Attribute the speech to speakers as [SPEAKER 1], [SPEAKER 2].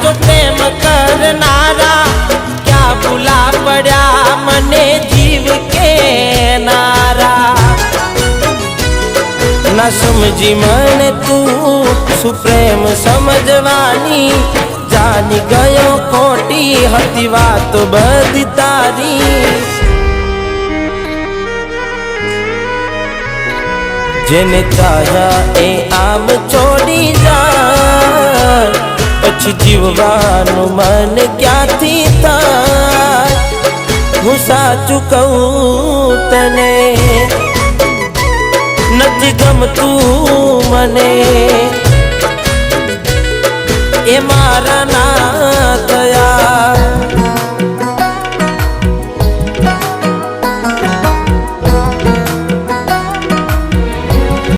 [SPEAKER 1] साचो प्रेम करनारा क्या भूला पड़ा मने जीव के नारा। ना समझी मन तू सुप्रेम समझवानी जानी गयो खोटी हती बात बधी तारी। जेने चाह्या ए आम छोड़ी जाय पछी जीववानुं मन क्यांथी थाय। हुं साचुं कहूं तने नथी गमतुं मने ए मारा ना थया।